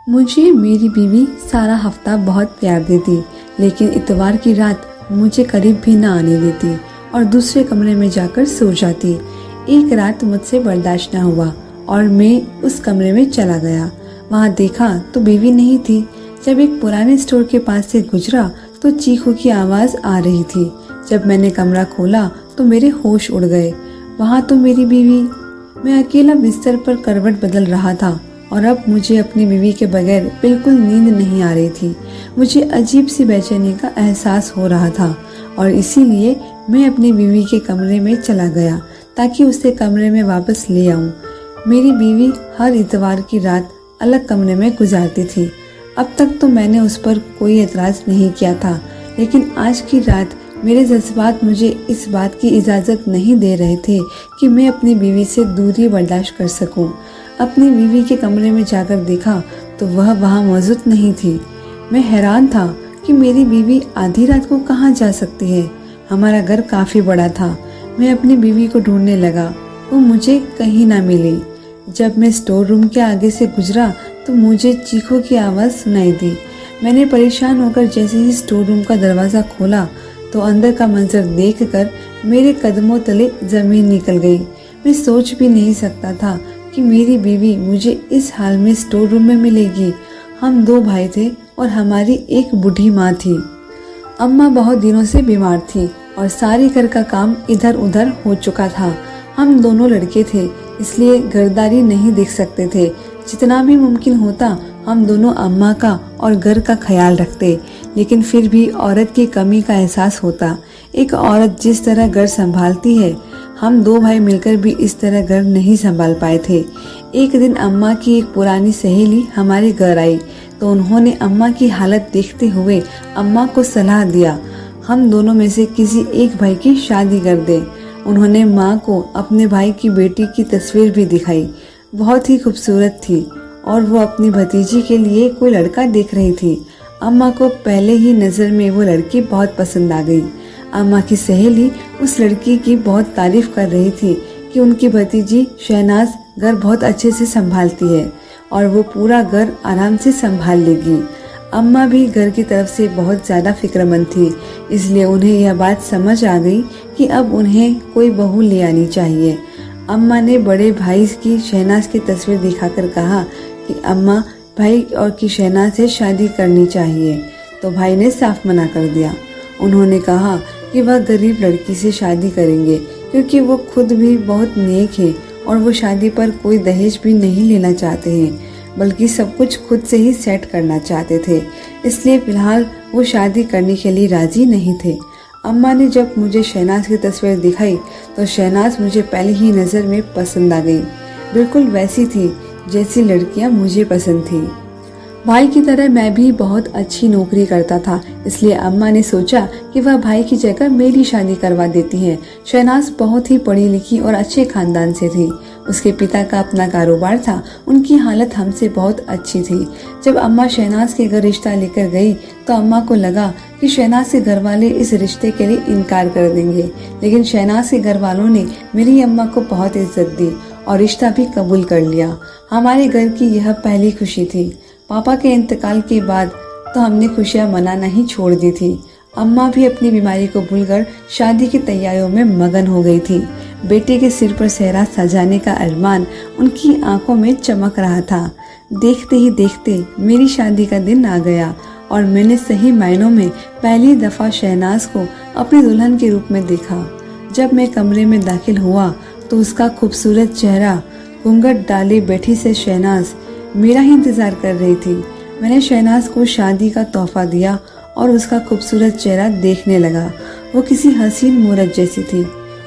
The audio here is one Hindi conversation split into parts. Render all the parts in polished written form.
मुझे मेरी बीवी सारा हफ्ता बहुत प्यार देती, लेकिन इतवार की रात मुझे करीब भी ना आने देती और दूसरे कमरे में जाकर सो जाती। एक रात मुझसे बर्दाश्त न हुआ और मैं उस कमरे में चला गया। वहाँ देखा तो बीवी नहीं थी। जब एक पुराने स्टोर के पास से गुजरा तो चीखों की आवाज़ आ रही थी। जब मैंने कमरा खोला तो मेरे होश उड़ गए। वहाँ तो मेरी बीवी। मैं अकेला बिस्तर पर करवट बदल रहा था और अब मुझे अपनी बीवी के बगैर बिल्कुल नींद नहीं आ रही थी। मुझे अजीब सी बेचैनी का एहसास हो रहा था और इसीलिए मैं अपनी बीवी के कमरे में चला गया ताकि उसे कमरे में वापस ले आऊं। मेरी बीवी हर इतवार की रात अलग कमरे में गुजारती थी। अब तक तो मैंने उस पर कोई एतराज़ नहीं किया था, लेकिन आज की रात मेरे जज्बात मुझे इस बात की इजाज़त नहीं दे रहे थे कि मैं अपनी बीवी से दूरी बर्दाश्त कर सकूं। अपनी बीवी के कमरे में जाकर देखा तो वह वहां मौजूद नहीं थी। मैं हैरान था कि मेरी बीवी आधी रात को कहां जा सकती है। हमारा घर काफ़ी बड़ा था। मैं अपनी बीवी को ढूंढने लगा, वो मुझे कहीं ना मिली। जब मैं स्टोर रूम के आगे से गुजरा तो मुझे चीखों की आवाज़ सुनाई दी। मैंने परेशान होकर जैसे ही स्टोर रूम का दरवाज़ा खोला तो अंदर का मंजर देखकर मेरे कदमों तले ज़मीन निकल गई। मैं सोच भी नहीं सकता था कि मेरी बीवी मुझे इस हाल में स्टोर रूम में मिलेगी। हम दो भाई थे और हमारी एक बूढ़ी माँ थी। अम्मा बहुत दिनों से बीमार थी और सारी घर का काम इधर उधर हो चुका था। हम दोनों लड़के थे, इसलिए घरदारी नहीं देख सकते थे। जितना भी मुमकिन होता हम दोनों अम्मा का और घर का ख्याल रखते, लेकिन फिर भी औरत की कमी का एहसास होता। एक औरत जिस तरह घर संभालती है, हम दो भाई मिलकर भी इस तरह घर नहीं संभाल पाए थे। एक दिन अम्मा की एक पुरानी सहेली हमारे घर आई तो उन्होंने अम्मा की हालत देखते हुए अम्मा को सलाह दिया, हम दोनों में से किसी एक भाई की शादी कर दें। उन्होंने माँ को अपने भाई की बेटी की तस्वीर भी दिखाई। बहुत ही खूबसूरत थी और वो अपनी भतीजी के लिए कोई लड़का देख रही थी। अम्मा को पहले ही नज़र में वो लड़की बहुत पसंद आ गई। अम्मा की सहेली उस लड़की की बहुत तारीफ कर रही थी कि उनकी भतीजी शहनाज घर बहुत अच्छे से संभालती है और वो पूरा घर आराम से संभाल लेगी। अम्मा भी घर की तरफ से बहुत ज़्यादा फिक्रमंद थी, इसलिए उन्हें यह बात समझ आ गई कि अब उन्हें कोई बहू ले आनी चाहिए। अम्मा ने बड़े भाई की शहनाज की तस्वीर दिखाकर कहा कि अम्मा, भाई और की शहनाज से शादी करनी चाहिए, तो भाई ने साफ मना कर दिया। उन्होंने कहा कि वह गरीब लड़की से शादी करेंगे क्योंकि वो खुद भी बहुत नेक है और वो शादी पर कोई दहेज भी नहीं लेना चाहते हैं, बल्कि सब कुछ खुद से ही सेट करना चाहते थे। इसलिए फिलहाल वो शादी करने के लिए राजी नहीं थे। अम्मा ने जब मुझे शहनाज की तस्वीर दिखाई तो शहनाज मुझे पहले ही नज़र में पसंद आ गई। बिल्कुल वैसी थी जैसी लड़कियां मुझे पसंद थी। भाई की तरह मैं भी बहुत अच्छी नौकरी करता था, इसलिए अम्मा ने सोचा कि वह भाई की जगह मेरी शादी करवा देती है। शहनाज बहुत ही पढ़ी लिखी और अच्छे खानदान से थी। उसके पिता का अपना कारोबार था। उनकी हालत हमसे बहुत अच्छी थी। जब अम्मा शहनाज के घर रिश्ता लेकर गई तो अम्मा को लगा कि शहनाज के घर वाले इस रिश्ते के लिए इनकार कर देंगे, लेकिन शहनाज के घर वालों ने मेरी अम्मा को बहुत इज्जत दी और रिश्ता भी कबूल कर लिया। हमारे घर की यह पहली खुशी थी। पापा के इंतकाल के बाद तो हमने खुशियां मनाना ही छोड़ दी थी। अम्मा भी अपनी बीमारी को भूलकर शादी की तैयारियों में मगन हो गई थी। बेटे के सिर पर सेहरा सजाने का अरमान उनकी आंखों में चमक रहा था। देखते ही देखते मेरी शादी का दिन आ गया और मैंने सही मायनों में पहली दफा शहनाज को अपनी दुल्हन के रूप में देखा। जब मैं कमरे में दाखिल हुआ तो उसका खूबसूरत चेहरा, घूंघट डाले बैठी से शहनाज मेरा ही इंतजार कर रही थी। मैंने शहनाज को शादी का तोहफा दिया और उसका खूबसूरत चेहरा देखने लगा। वो किसी हसीन मूरत जैसी थी।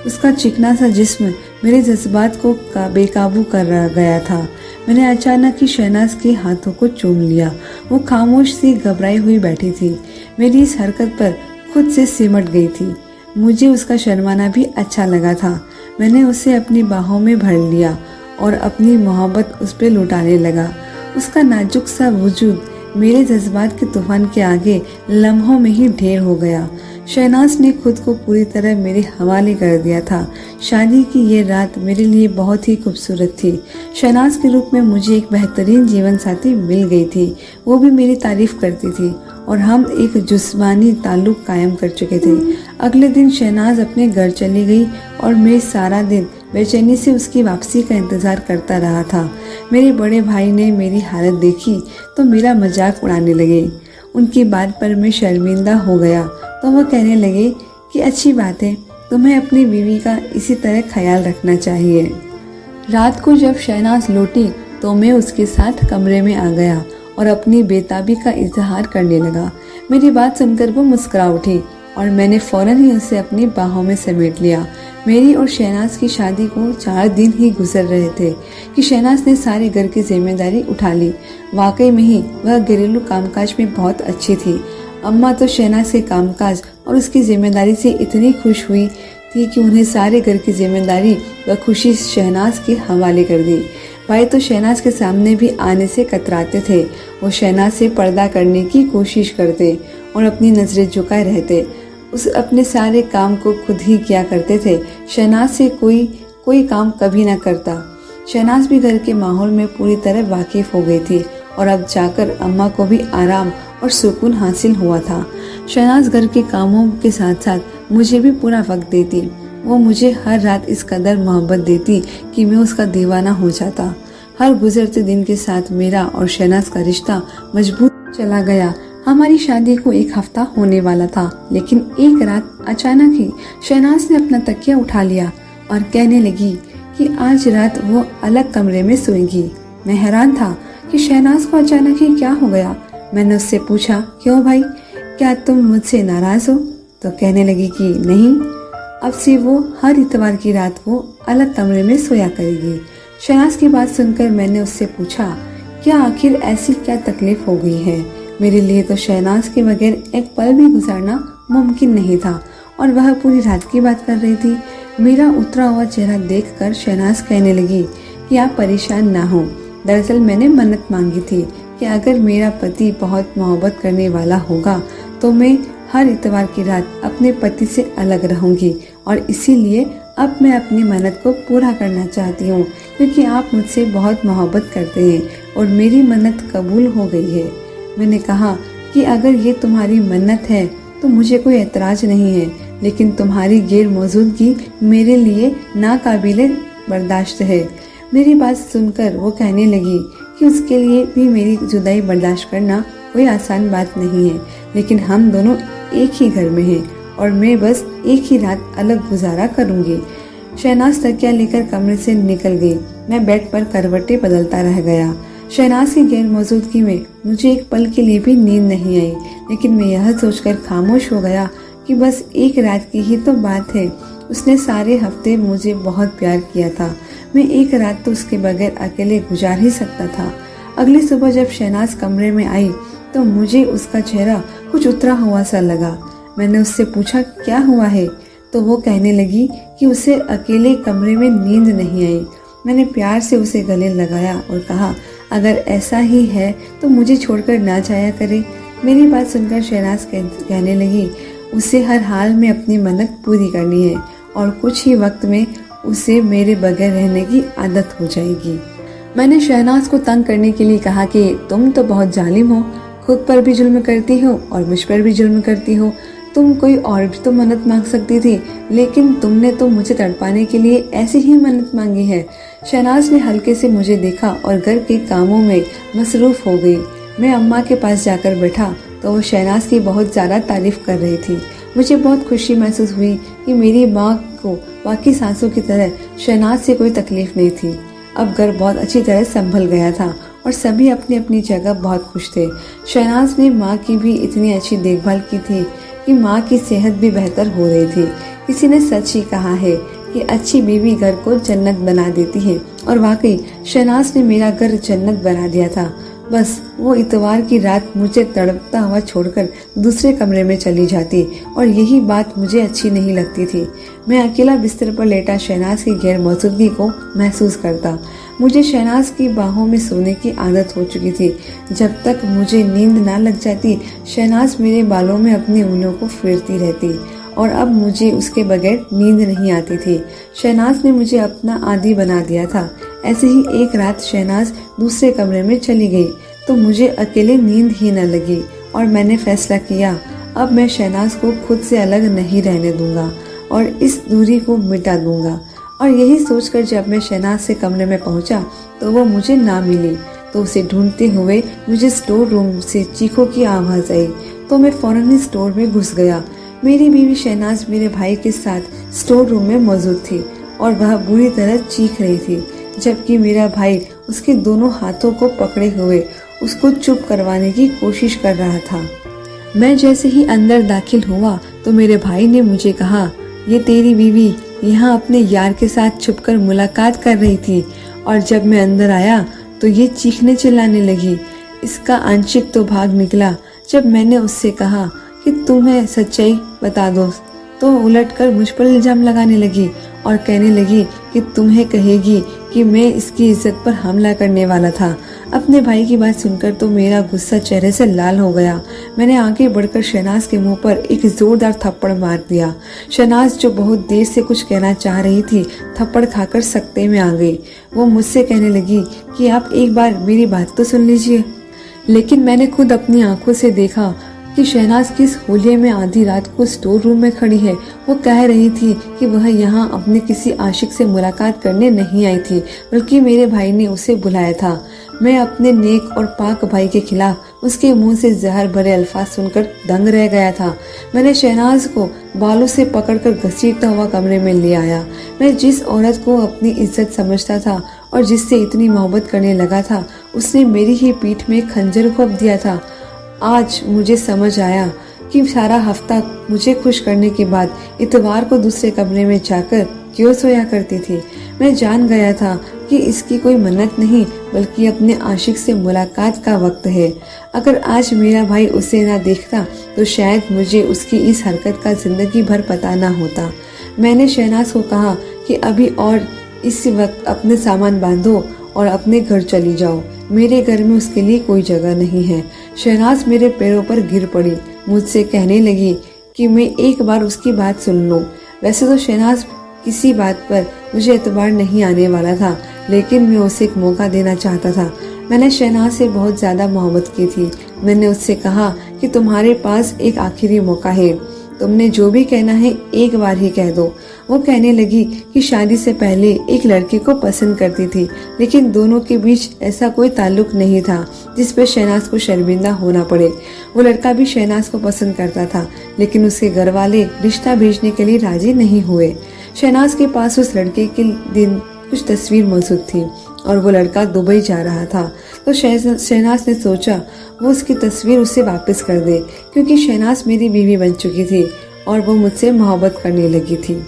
उसका चिकना सा जिस्म मेरे जज्बात को बेकाबू कर गया था। मैंने अचानक ही शहनाज के हाथों को चूम लिया। वो खामोश सी घबराई हुई बैठी थी। मेरी इस हरकत पर खुद से सिमट गई थी। मुझे उसका शर्माना भी अच्छा लगा था। मैंने उसे अपनी बाहों में भर लिया और अपनी मोहब्बत उस पर लुटाने लगा। उसका नाजुक सा वजूद मेरे जज्बात के तूफान के आगे लम्हों में ही ढेर हो गया। शहनाज ने खुद को पूरी तरह मेरे हवाले कर दिया था। शादी की ये रात मेरे लिए बहुत ही खूबसूरत थी। शहनाज के रूप में मुझे एक बेहतरीन जीवन साथी मिल गई थी। वो भी मेरी तारीफ करती थी और हम एक जुस्मानी ताल्लुक कायम कर चुके थे। अगले दिन शहनाज अपने घर चली गई और मैं सारा दिन बेचैनी से उसकी वापसी का इंतजार करता रहा था। मेरे बड़े भाई ने मेरी हालत देखी तो मेरा मजाक उड़ाने लगे। उनकी बात पर मैं शर्मिंदा हो गया तो वो कहने लगे कि अच्छी बात है, तुम्हें अपनी बीवी का इसी तरह ख्याल रखना चाहिए। रात को जब शहनाज लौटी तो मैं उसके साथ कमरे में आ गया और अपनी बेताबी का इजहार करने लगा। मेरी बात सुनकर वो मुस्कुरा उठी और मैंने फौरन ही उसे अपनी बाहों में समेट लिया। मेरी और शहनाज की शादी को 4 दिन ही गुजर रहे थे कि शहनाज ने सारे घर की जिम्मेदारी उठा ली। वाकई में ही वह घरेलू कामकाज में बहुत अच्छी थी। अम्मा तो शहनाज के कामकाज और उसकी जिम्मेदारी से इतनी खुश हुई थी कि उन्हें सारे घर की जिम्मेदारी व खुशी शहनाज के हवाले कर दी। भाई तो शहनाज के सामने भी आने से कतराते थे। वो शहनाज से पर्दा करने की कोशिश करते और अपनी नजरें झुकाए रहते। उस अपने सारे काम को खुद ही किया करते थे। शहनाज से कोई काम कभी ना करता। शहनाज भी घर के माहौल में पूरी तरह वाकिफ हो गई थी और अब जाकर अम्मा को भी आराम और सुकून हासिल हुआ था। शहनाज घर के कामों के साथ साथ मुझे भी पूरा वक्त देती। वो मुझे हर रात इस कदर मोहब्बत देती कि मैं उसका दीवाना हो जाता। हर गुजरते दिन के साथ मेरा और शहनाज का रिश्ता मजबूत चला गया। हमारी शादी को 1 हफ्ता होने वाला था, लेकिन एक रात अचानक ही शहनाज ने अपना तकिया उठा लिया और कहने लगी कि आज रात वो अलग कमरे में सोएगी। मैं हैरान था कि शहनाज को अचानक ही क्या हो गया। मैंने उससे पूछा, क्यों भाई, क्या तुम मुझसे नाराज हो? तो कहने लगी कि नहीं, अब से वो हर इतवार की रात को अलग कमरे में सोया करेगी। शहनाज की बात सुनकर मैंने उससे पूछा, क्या आखिर ऐसी क्या तकलीफ हो गई है? मेरे लिए तो शहनाज के बगैर एक पल भी गुजारना मुमकिन नहीं था और वह पूरी रात की बात कर रही थी। मेरा उतरा हुआ चेहरा देखकर शहनाज कहने लगी कि आप परेशान ना हो। दरअसल मैंने मन्नत मांगी थी कि अगर मेरा पति बहुत मोहब्बत करने वाला होगा तो मैं हर इतवार की रात अपने पति से अलग रहूंगी और इसीलिए अब मैं अपनी मन्नत को पूरा करना चाहती हूँ, क्योंकि आप मुझसे बहुत मोहब्बत करते हैं और मेरी मन्नत कबूल हो गई है। मैंने कहा कि अगर ये तुम्हारी मन्नत है तो मुझे कोई एतराज नहीं है, लेकिन तुम्हारी गैर मौजूदगी मेरे लिए नाकाबिले बर्दाश्त है। मेरी बात सुनकर वो कहने लगी कि उसके लिए भी मेरी जुदाई बर्दाश्त करना कोई आसान बात नहीं है, लेकिन हम दोनों एक ही घर में हैं और मैं बस एक ही रात अलग गुजारा करूंगी। शहनाज तकिया लेकर कमरे से निकल गई। मैं बेड पर करवटें बदलता रह गया। शहनाज की गैर मौजूदगी में मुझे एक पल के लिए भी नींद नहीं आई, लेकिन मैं यह सोचकर खामोश हो गया कि बस एक रात की ही तो बात है। उसने सारे हफ्ते मुझे बहुत प्यार किया था। मैं एक रात तो उसके बगैर अकेले गुजार ही सकता था। अगली सुबह जब शहनाज कमरे में आई तो मुझे उसका चेहरा कुछ उतरा हुआ सा लगा। मैंने उससे पूछा, क्या हुआ है? तो वो कहने लगी कि उसे अकेले कमरे में नींद नहीं आई। मैंने प्यार से उसे गले लगाया और कहा, अगर ऐसा ही है तो मुझे छोड़कर ना जाया करे। मेरी बात सुनकर शहनाज कहने लगी, उसे हर हाल में अपनी मन्नत पूरी करनी है और कुछ ही वक्त में उसे मेरे बगैर रहने की आदत हो जाएगी। मैंने शहनाज को तंग करने के लिए कहा कि तुम तो बहुत जालिम हो, खुद पर भी जुल्म करती हो और मुझ पर भी जुल्म करती हो। तुम कोई और भी तो मन्नत मांग सकती थी, लेकिन तुमने तो मुझे तड़पाने के लिए ऐसी ही मन्नत मांगी है। शहनाज ने हल्के से मुझे देखा और घर के कामों में मसरूफ हो गई। मैं अम्मा के पास जाकर बैठा तो वो शहनाज की बहुत ज़्यादा तारीफ कर रही थी। मुझे बहुत खुशी महसूस हुई कि मेरी माँ को बाकी सासों की तरह शहनाज से कोई तकलीफ नहीं थी। अब घर बहुत अच्छी तरह संभल गया था और सभी अपनी अपनी जगह बहुत खुश थे। शहनाज ने माँ की भी इतनी अच्छी देखभाल की थी कि माँ की सेहत भी बेहतर हो रही थी। किसी ने सच ही कहा है कि अच्छी बीवी घर को जन्नत बना देती है, और वाकई शहनाज ने मेरा घर जन्नत बना दिया था। बस वो इतवार की रात मुझे तड़पता हुआ छोड़कर दूसरे कमरे में चली जाती और यही बात मुझे अच्छी नहीं लगती थी। मैं अकेला बिस्तर पर लेटा शहनाज की गैर मौजूदगी को महसूस करता। मुझे शहनाज की बाहों में सोने की आदत हो चुकी थी। जब तक मुझे नींद ना लग जाती, शहनाज मेरे बालों में अपनी उंगलियों को फेरती रहती और अब मुझे उसके बगैर नींद नहीं आती थी। शहनाज ने मुझे अपना आदी बना दिया था। ऐसे ही एक रात शहनाज दूसरे कमरे में चली गई तो मुझे अकेले नींद ही न लगी और मैंने फैसला किया, अब मैं शहनाज को खुद से अलग नहीं रहने दूंगा और इस दूरी को मिटा दूंगा। और यही सोचकर जब मैं शहनाज से कमरे में पहुंचा तो वो मुझे ना मिली, तो उसे ढूंढते हुए मुझे स्टोर रूम से चीखों की आवाज आई तो मैं फौरन ही स्टोर में घुस गया। मेरी बीवी शहनाज मेरे भाई के साथ स्टोर रूम में मौजूद थी और वह बुरी तरह चीख रही थी, जबकि मेरा भाई उसके दोनों हाथों को पकड़े हुए उसको चुप करवाने की कोशिश कर रहा था। मैं जैसे ही अंदर दाखिल हुआ तो मेरे भाई ने मुझे कहा, ये तेरी बीवी यहाँ अपने यार के साथ छुपकर मुलाकात कर रही थी और जब मैं अंदर आया तो ये चीखने चिल्लाने लगी। इसका आंशिक तो भाग निकला जब मैंने उससे कहा कि तुम्हें सच्चाई बता दो, तो उलटकर मुझ पर इल्जाम लगाने लगी और कहने लगी कि तुम्हें कहेगी कि मैं इसकी इज्जत पर हमला करने वाला था। अपने भाई की बात सुनकर तो मेरा गुस्सा चेहरे से लाल हो गया। मैंने आगे बढ़कर शहनाज के मुंह पर एक जोरदार थप्पड़ मार दिया। शहनाज जो बहुत देर से कुछ कहना चाह रही थी, थप्पड़ खाकर सकते में आ गई। वो मुझसे कहने लगी कि आप एक बार मेरी बात तो सुन लीजिए। लेकिन मैंने खुद अपनी आंखों से देखा कि शहनाज किस होलिये में आधी रात को स्टोर रूम में खड़ी है। वो कह रही थी कि वह यहाँ अपने किसी आशिक से मुलाकात करने नहीं आई थी, बल्कि मेरे भाई ने उसे बुलाया था। मैं अपने नेक और पाक भाई के खिलाफ उसके मुंह से जहर भरे अल्फाज सुनकर दंग रह गया था। मैंने शहनाज को बालों से पकड़कर घसीटता हुआ कमरे में ले आया। मैं जिस औरत को अपनी इज्जत समझता था और जिससे इतनी मोहब्बत करने लगा था, उसने मेरी ही पीठ में खंजर घोंप दिया था। आज मुझे समझ आया कि सारा हफ्ता मुझे खुश करने के बाद इतवार को दूसरे कमरे में जाकर क्यों सोया करती थी। मैं जान गया था कि इसकी कोई मन्नत नहीं, बल्कि अपने आशिक से मुलाकात का वक्त है। अगर आज मेरा भाई उसे ना देखता तो शायद मुझे उसकी इस हरकत का जिंदगी भर पता ना होता। मैंने शहनाज को कहा कि अभी और इस वक्त अपने सामान बांधो और अपने घर चली जाओ। मेरे घर में उसके लिए कोई जगह नहीं है। शहनाज मेरे पैरों पर गिर पड़ी, मुझसे कहने लगी कि मैं एक बार उसकी बात सुन लूं। वैसे तो शहनाज किसी बात पर मुझे एतबार नहीं आने वाला था, लेकिन मैं उसे एक मौका देना चाहता था। मैंने शहनाज से बहुत ज्यादा मोहब्बत की थी। मैंने उससे कहा कि तुम्हारे पास एक आखिरी मौका है, तुमने जो भी कहना है एक बार ही कह दो। वो कहने लगी कि शादी से पहले एक लड़के को पसंद करती थी, लेकिन दोनों के बीच ऐसा कोई ताल्लुक नहीं था जिस पर शहनाज को शर्मिंदा होना पड़े। वो लड़का भी शहनाज को पसंद करता था, लेकिन उसके घर वाले रिश्ता भेजने के लिए राजी नहीं हुए। शहनाज के पास उस लड़के के दिन कुछ तस्वीर मौजूद थी और वो लड़का दुबई जा रहा था, तो शहनाज ने सोचा वो उसकी तस्वीर उसे वापस कर दे, क्योंकि शहनाज मेरी बीवी बन चुकी थी और वो मुझसे मोहब्बत करने लगी थी।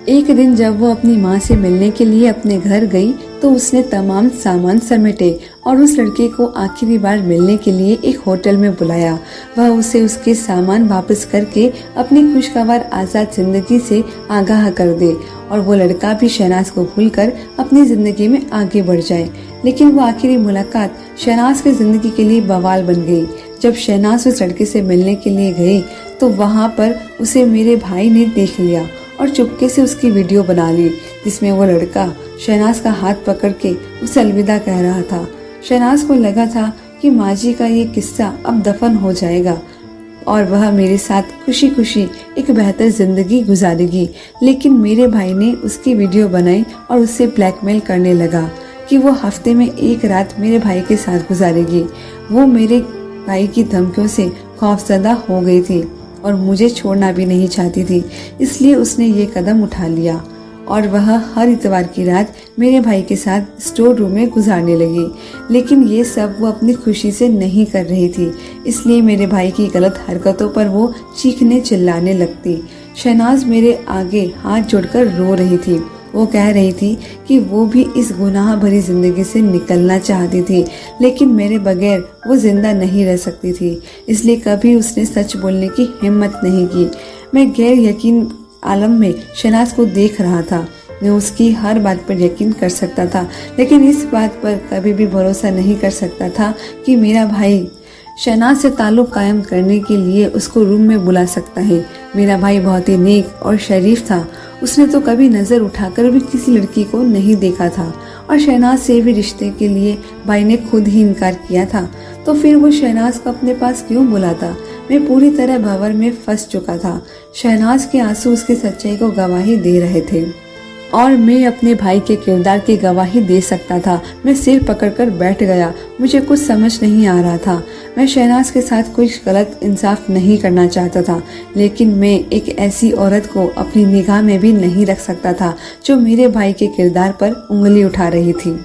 एक दिन जब वो अपनी माँ से मिलने के लिए अपने घर गई तो उसने तमाम सामान समेटे और उस लड़के को आखिरी बार मिलने के लिए एक होटल में बुलाया। वह उसे उसके सामान वापस करके अपनी खुशगवार आजाद जिंदगी से आगाह कर दे और वो लड़का भी शहनाज को भूलकर अपनी जिंदगी में आगे बढ़ जाए। लेकिन वो आखिरी मुलाकात शहनाज की जिंदगी के लिए बवाल बन गई। जब शहनाज उस लड़के से मिलने के लिए गई तो वहाँ पर उसे मेरे भाई ने देख लिया और चुपके से उसकी वीडियो बना ली, जिसमें वो लड़का शहनाज का हाथ पकड़ के उसे अलविदा कह रहा था। शहनाज को लगा था कि माँ जी का ये किस्सा अब दफन हो जाएगा और वह मेरे साथ खुशी खुशी एक बेहतर जिंदगी गुजारेगी। लेकिन मेरे भाई ने उसकी वीडियो बनाई और उससे ब्लैकमेल करने लगा कि वो हफ्ते में एक रात मेरे भाई के साथ गुजारेगी। वो मेरे भाई की धमकियों से खौफजदा हो गई थी और मुझे छोड़ना भी नहीं चाहती थी, इसलिए उसने ये कदम उठा लिया और वह हर इतवार की रात मेरे भाई के साथ स्टोर रूम में गुजारने लगी। लेकिन ये सब वो अपनी खुशी से नहीं कर रही थी, इसलिए मेरे भाई की गलत हरकतों पर वो चीखने चिल्लाने लगती। शहनाज मेरे आगे हाथ जोड़कर रो रही थी। वो कह रही थी कि वो भी इस गुनाह भरी जिंदगी से निकलना चाहती थी, लेकिन मेरे बगैर वो जिंदा नहीं रह सकती थी, इसलिए कभी उसने सच बोलने की हिम्मत नहीं की। मैं गैर यकीन आलम में शहनाज को देख रहा था। मैं उसकी हर बात पर यकीन कर सकता था, लेकिन इस बात पर कभी भी भरोसा नहीं कर सकता था कि मेरा भाई शहनाज से ताल्लुक कायम करने के लिए उसको रूम में बुला सकता है। मेरा भाई बहुत ही नेक और शरीफ था। उसने तो कभी नजर उठाकर भी किसी लड़की को नहीं देखा था और शहनाज से भी रिश्ते के लिए भाई ने खुद ही इनकार किया था। तो फिर वो शहनाज को अपने पास क्यों बुलाता? मैं पूरी तरह भंवर में फंस चुका था। शहनाज के आंसू उसकी सच्चाई को गवाही दे रहे थे और मैं अपने भाई के किरदार की गवाही दे सकता था। मैं सिर पकड़कर बैठ गया। मुझे कुछ समझ नहीं आ रहा था। मैं शहनाज के साथ कुछ गलत इंसाफ नहीं करना चाहता था, लेकिन मैं एक ऐसी औरत को अपनी निगाह में भी नहीं रख सकता था जो मेरे भाई के किरदार पर उंगली उठा रही थी।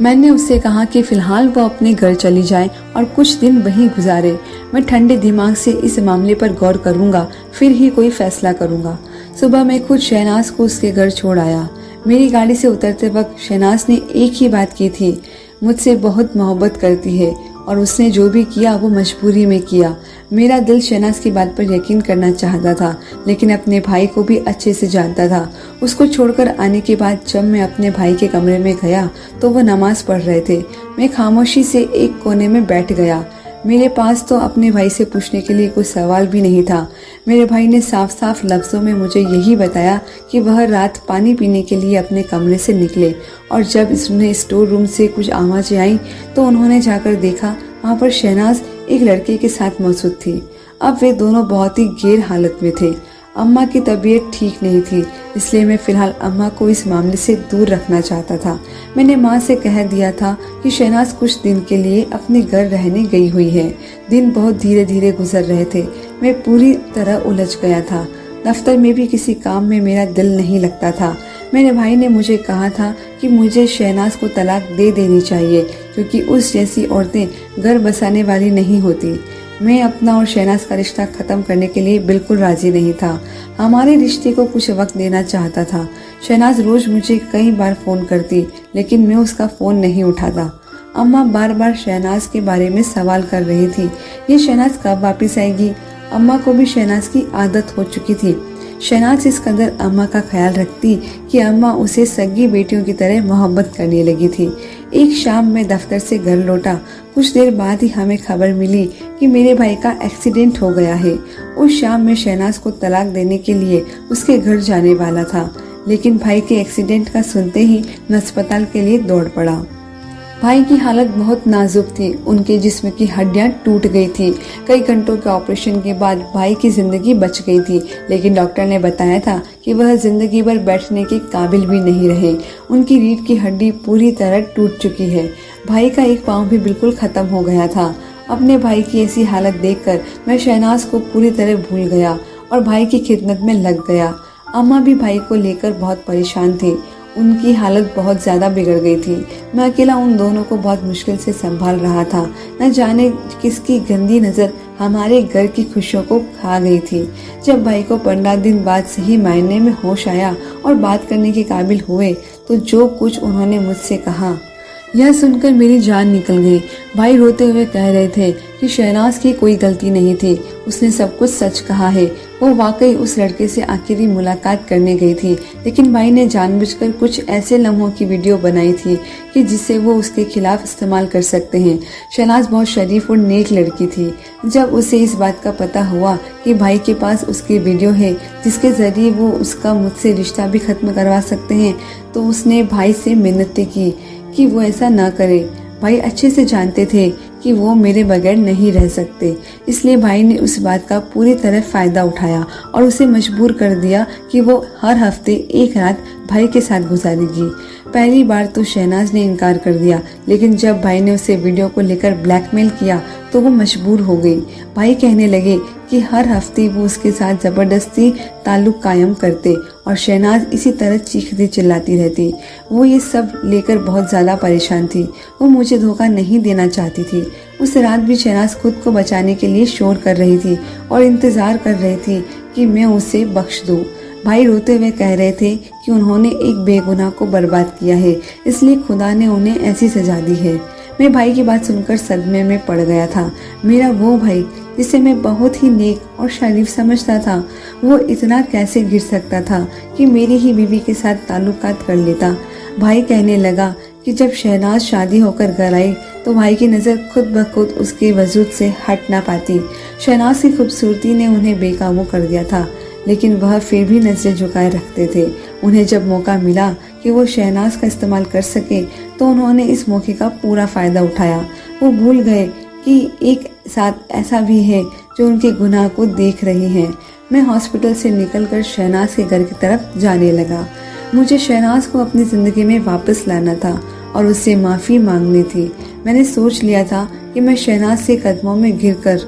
मैंने उससे कहा कि फिलहाल वो अपने घर चली जाए और कुछ दिन वहीं गुजारे। मैं ठंडे दिमाग से इस मामले पर गौर करूंगा, फिर ही कोई फैसला करूंगा। सुबह मैं खुद शहनाज को उसके घर छोड़ आया। मेरी गाड़ी से उतरते वक्त शहनाज ने एक ही बात की थी, मुझसे बहुत मोहब्बत करती है और उसने जो भी किया वो मजबूरी में किया। मेरा दिल शहनाज की बात पर यकीन करना चाहता था, लेकिन अपने भाई को भी अच्छे से जानता था। उसको छोड़कर आने के बाद जब मैं अपने भाई के कमरे में गया तो वो नमाज पढ़ रहे थे। मैं खामोशी से एक कोने में बैठ गया। मेरे पास तो अपने भाई से पूछने के लिए कोई सवाल भी नहीं था। मेरे भाई ने साफ साफ लफ्जों में मुझे यही बताया कि वह रात पानी पीने के लिए अपने कमरे से निकले और जब उसने स्टोर रूम से कुछ आवाज़ें आई तो उन्होंने जाकर देखा वहाँ पर शहनाज एक लड़के के साथ मौजूद थी। अब वे दोनों बहुत ही गैर हालत में थे। अम्मा की तबीयत ठीक नहीं थी, इसलिए मैं फिलहाल अम्मा को इस मामले से दूर रखना चाहता था। मैंने माँ से कह दिया था कि शहनाज कुछ दिन के लिए अपने घर रहने गई हुई है। दिन बहुत धीरे धीरे गुजर रहे थे। मैं पूरी तरह उलझ गया था। दफ्तर में भी किसी काम में मेरा दिल नहीं लगता था। मेरे भाई ने मुझे कहा था कि मुझे शहनाज को तलाक दे देनी चाहिए, क्योंकि उस जैसी औरतें घर बसाने वाली नहीं होती। मैं अपना और शहनाज का रिश्ता खत्म करने के लिए बिल्कुल राजी नहीं था। हमारे रिश्ते को कुछ वक्त देना चाहता था। शहनाज रोज मुझे कई बार फोन करती, लेकिन मैं उसका फोन नहीं उठाता। अम्मा बार बार शहनाज के बारे में सवाल कर रही थी। ये शहनाज कब वापस आएगी? अम्मा को भी शहनाज की आदत हो चुकी थी। शहनाज इस कदर अम्मा का ख्याल रखती कि अम्मा उसे सगी बेटियों की तरह मोहब्बत करने लगी थी। एक शाम मैं दफ्तर से घर लौटा। कुछ देर बाद ही हमें खबर मिली कि मेरे भाई का एक्सीडेंट हो गया है। उस शाम मैं शहनाज को तलाक देने के लिए उसके घर जाने वाला था, लेकिन भाई के एक्सीडेंट का सुनते ही मैं अस्पताल के लिए दौड़ पड़ा। भाई की हालत बहुत नाजुक थी। उनके जिस्म की हड्डियां टूट गई थी। कई घंटों के ऑपरेशन के बाद भाई की जिंदगी बच गई थी, लेकिन डॉक्टर ने बताया था कि वह जिंदगी भर बैठने के काबिल भी नहीं रहे। उनकी रीढ़ की हड्डी पूरी तरह टूट चुकी है। भाई का एक पाँव भी बिल्कुल खत्म हो गया था। अपने भाई की ऐसी हालत देखकर मैं शहनाज को पूरी तरह भूल गया और भाई की खिदमत में लग गया। अम्मा भी भाई को लेकर बहुत परेशान थी। उनकी हालत बहुत ज्यादा बिगड़ गई थी। मैं अकेला उन दोनों को बहुत मुश्किल से संभाल रहा था। न जाने किसकी गंदी नजर हमारे घर की खुशियों को खा गई थी। जब भाई को 15 दिन बाद सही मायने में होश आया और बात करने के काबिल हुए तो जो कुछ उन्होंने मुझसे कहा, यह सुनकर मेरी जान निकल गई। भाई रोते हुए कह रहे थे कि शहनाज की कोई गलती नहीं थी, उसने सब कुछ सच कहा है। वो वाकई उस लड़के से आखिरी मुलाकात करने गई थी, लेकिन भाई ने जानबूझकर कुछ ऐसे लम्हों की वीडियो बनाई थी कि जिससे वो उसके खिलाफ इस्तेमाल कर सकते हैं। शहनाज बहुत शरीफ और नेक लड़की थी। जब उसे इस बात का पता हुआ कि भाई के पास उसकी वीडियो है जिसके जरिए वो उसका मुझसे रिश्ता भी खत्म करवा सकते हैं, तो उसने भाई से मिन्नतें की कि वो ऐसा ना करे। भाई अच्छे से जानते थे कि वो मेरे बगैर नहीं रह सकते, इसलिए भाई ने उस बात का पूरी तरह फायदा उठाया और उसे मजबूर कर दिया कि वो हर हफ्ते एक रात भाई के साथ गुजारेगी। पहली बार तो शहनाज ने इनकार कर दिया, लेकिन जब भाई ने उसे वीडियो को लेकर ब्लैकमेल किया तो वो मजबूर हो गई। भाई कहने लगे कि हर हफ्ते वो उसके साथ जबरदस्ती ताल्लुक कायम करते और शहनाज इसी तरह चीखती चिल्लाती रहती। वो ये सब लेकर बहुत ज्यादा परेशान थी। वो मुझे धोखा नहीं देना चाहती थी। उस रात भी शहनाज खुद को बचाने के लिए शोर कर रही थी और इंतजार कर रही थी कि मैं उसे बख्श दूं। भाई रोते हुए कह रहे थे कि उन्होंने एक बेगुनाह को बर्बाद किया है, इसलिए खुदा ने उन्हें ऐसी सजा दी है। मैं भाई की बात सुनकर सदमे में पड़ गया था। मेरा वो भाई जिसे मैं बहुत ही नेक और शरीफ समझता था, वो इतना कैसे गिर सकता था कि मेरी ही बीवी के साथ ताल्लुकात कर लेता। भाई कहने लगा कि जब शहनाज शादी होकर घर आई तो भाई की नज़र खुद ब खुद उसके वजूद से हट ना पाती। शहनाज की खूबसूरती ने उन्हें बेकाबू कर दिया था, लेकिन वह फिर भी नजरें झुकाए रखते थे। उन्हें जब मौका मिला कि वो शहनाज का इस्तेमाल कर सके तो उन्होंने इस मौके का पूरा फ़ायदा उठाया। वो भूल गए कि एक साथ ऐसा भी है जो उनके गुनाह को देख रही है। मैं हॉस्पिटल से निकलकर शहनाज के घर की तरफ जाने लगा। मुझे शहनाज को अपनी ज़िंदगी में वापस लाना था और उससे माफ़ी मांगनी थी। मैंने सोच लिया था कि मैं शहनाज के कदमों में गिरकर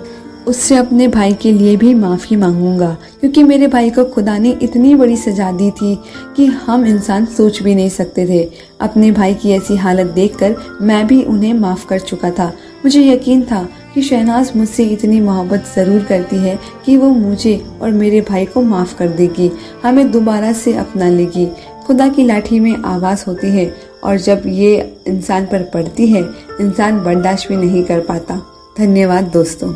उससे अपने भाई के लिए भी माफ़ी मांगूंगा, क्योंकि मेरे भाई को खुदा ने इतनी बड़ी सजा दी थी कि हम इंसान सोच भी नहीं सकते थे। अपने भाई की ऐसी हालत देखकर मैं भी उन्हें माफ़ कर चुका था। मुझे यकीन था कि शहनाज मुझसे इतनी मोहब्बत ज़रूर करती है कि वो मुझे और मेरे भाई को माफ़ कर देगी, हमें दोबारा से अपना लेगी। खुदा की लाठी में आवाज़ होती है और जब ये इंसान पर पड़ती है, इंसान बर्दाश्त भी नहीं कर पाता। धन्यवाद दोस्तों।